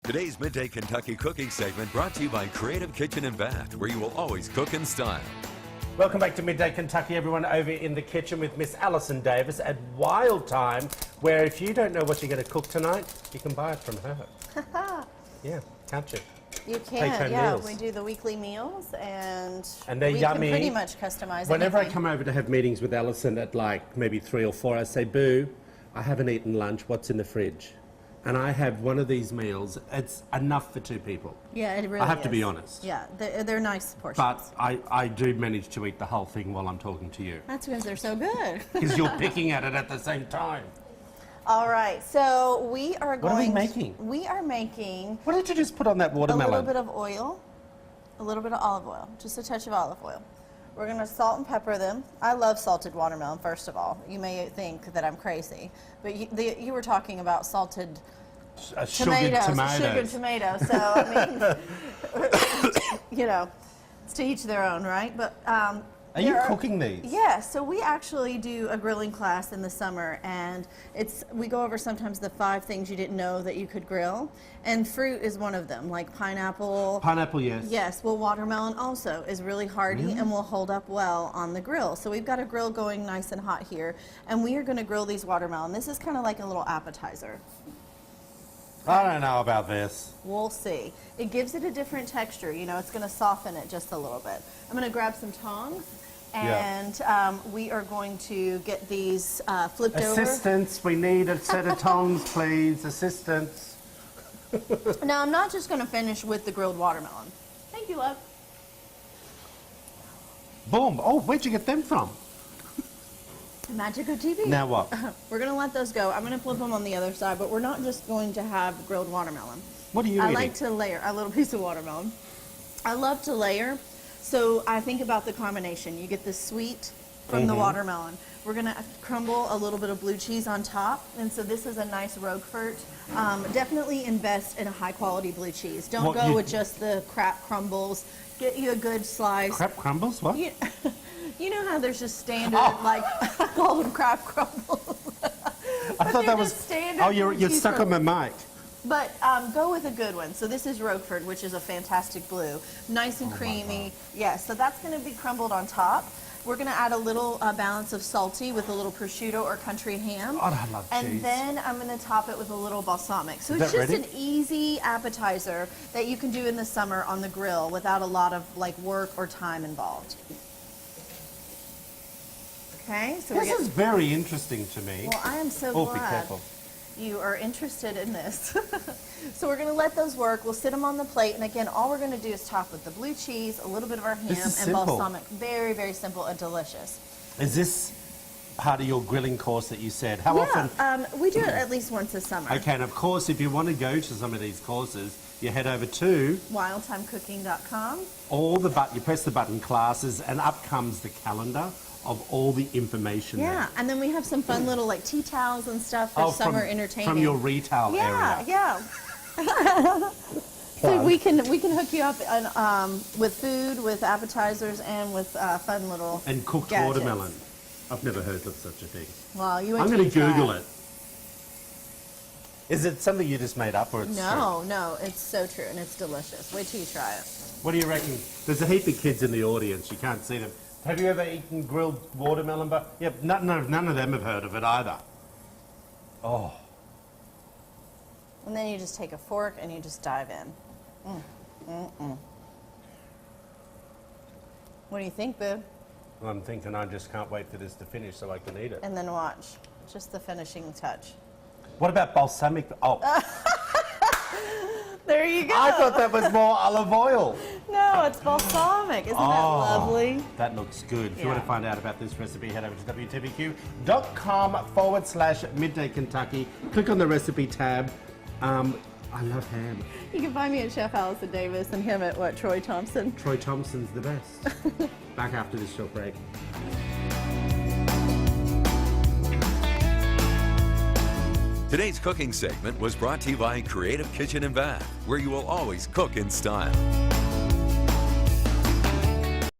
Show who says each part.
Speaker 1: Today's Midday Kentucky cooking segment brought to you by Creative Kitchen and Bath, where you will always cook in style.
Speaker 2: Welcome back to Midday Kentucky, everyone, over in the kitchen with Miss Allison Davis at Wild Time, where if you don't know what you're going to cook tonight, you can buy it from her. Yeah, can't you?
Speaker 3: You can, yeah.
Speaker 2: Meals.
Speaker 3: We do the weekly meals, and
Speaker 2: they're
Speaker 3: we
Speaker 2: yummy.
Speaker 3: can pretty much customize
Speaker 2: Whenever
Speaker 3: anything.
Speaker 2: I come over to have meetings with Allison at like maybe 3 or 4, I say, Boo, I haven't eaten lunch, what's in the fridge? And I have one of these meals, it's enough for 2 people.
Speaker 3: Yeah, it really
Speaker 2: I have
Speaker 3: is.
Speaker 2: to be honest.
Speaker 3: Yeah, they're nice portions.
Speaker 2: But I do manage to eat the whole thing while I'm talking to you.
Speaker 3: That's because they're so good.
Speaker 2: Because you're picking at it at the same time.
Speaker 3: All right, so we are going...
Speaker 2: What are we making?
Speaker 3: We are making...
Speaker 2: What did you just put on that watermelon?
Speaker 3: A little bit of oil, a little bit of olive oil, just a touch of olive oil. We're going to salt and pepper them. I love salted watermelon, first of all. You may think that I'm crazy, but you were talking about salted
Speaker 2: sugared tomatoes.
Speaker 3: Sugared tomatoes. So, I mean, you know, it's to each their own, right? But
Speaker 2: are you cooking these?
Speaker 3: Yeah, so we actually do a grilling class in the summer, and we go over sometimes the 5 things you didn't know that you could grill, and fruit is one of them, like pineapple.
Speaker 2: Pineapple, yes.
Speaker 3: Yes, well, watermelon also is really hardy and will hold up well on the grill. So we've got a grill going nice and hot here, and we are going to grill these watermelon. This is kind of like a little appetizer.
Speaker 2: I don't know about this.
Speaker 3: We'll see. It gives it a different texture. You know, it's going to soften it just a little bit. I'm going to grab some tongs, and we are going to get these flipped over.
Speaker 2: Assistance, we need a set of tongs, please. Assistance.
Speaker 3: Now, I'm not just going to finish with the grilled watermelon. Thank you, love.
Speaker 2: Boom. Oh, where'd you get them from?
Speaker 3: Magic of TV.
Speaker 2: Now what?
Speaker 3: We're going to let those go. I'm going to flip them on the other side, but we're not just going to have grilled watermelon.
Speaker 2: What are you
Speaker 3: I
Speaker 2: eating?
Speaker 3: like to layer a little piece of watermelon. I love to layer, so I think about the combination. You get the sweet from the watermelon. We're going to crumble a little bit of blue cheese on top, and so this is a nice Roquefort. Definitely invest in a high-quality blue cheese. Don't go with just the crap crumbles. Get you a good slice.
Speaker 2: Crap crumbles? What?
Speaker 3: You know how there's just standard, like, I call them crab crumbles.
Speaker 2: I thought that was
Speaker 3: standard.
Speaker 2: Oh, you're stuck on my mic.
Speaker 3: But go with a good one. So this is Roquefort, which is a fantastic blue. Nice and creamy. Yeah, so that's going to be crumbled on top. We're going to add a little balance of salty with a little prosciutto or country ham.
Speaker 2: Oh, I love cheese.
Speaker 3: And then I'm going to top it with a little balsamic. So it's just
Speaker 2: ready?
Speaker 3: an easy appetizer that you can do in the summer on the grill without a lot of like work or time involved. Okay, so
Speaker 2: this is very interesting to me.
Speaker 3: Well, I am so
Speaker 2: glad
Speaker 3: be careful. You are interested in this. So we're going to let those work. We'll sit them on the plate, and again, all we're going to do is top with the blue cheese, a little bit of our ham, and balsamic. Very, very simple and delicious.
Speaker 2: Is this part of your grilling course that you said? How often?
Speaker 3: We do it at least once a summer.
Speaker 2: Okay, and of course, if you want to go to some of these courses, you head over to
Speaker 3: wildtimecooking.com.
Speaker 2: You press the button classes, and up comes the calendar of all the information there.
Speaker 3: Yeah, and then we have some fun little like tea towels and stuff for summer entertaining.
Speaker 2: From your retail area.
Speaker 3: Yeah. So we can hook you up with food, with appetizers, and with fun little
Speaker 2: and cooked
Speaker 3: gadgets.
Speaker 2: watermelon. I've never heard of such a thing.
Speaker 3: Well,
Speaker 2: I'm going to Google it. Is it something you just made up, or it's true?
Speaker 3: No, it's so true, and it's delicious. Wait till you try it.
Speaker 2: What do you reckon? There's a heap of kids in the audience. You can't see them. Have you ever eaten grilled watermelon? Yep, none of them have heard of it either. Oh.
Speaker 3: And then you just take a fork and you just dive in. What do you think, Boo?
Speaker 2: Well, I'm thinking I just can't wait for this to finish so I can eat it.
Speaker 3: And then watch. Just the finishing touch.
Speaker 2: What about balsamic? Oh.
Speaker 3: There you go.
Speaker 2: I thought that was more olive oil.
Speaker 3: No, it's balsamic. Isn't that lovely?
Speaker 2: That looks good. If you want to find out about this recipe, head over to wtbq.com/Midday Kentucky. Click on the recipe tab. I love ham.
Speaker 3: You can find me at Chef Allison Davis and him at what, Troy Thompson?
Speaker 2: Troy Thompson's the best. Back after this short break.
Speaker 1: Today's cooking segment was brought to you by Creative Kitchen and Bath, where you will always cook in style.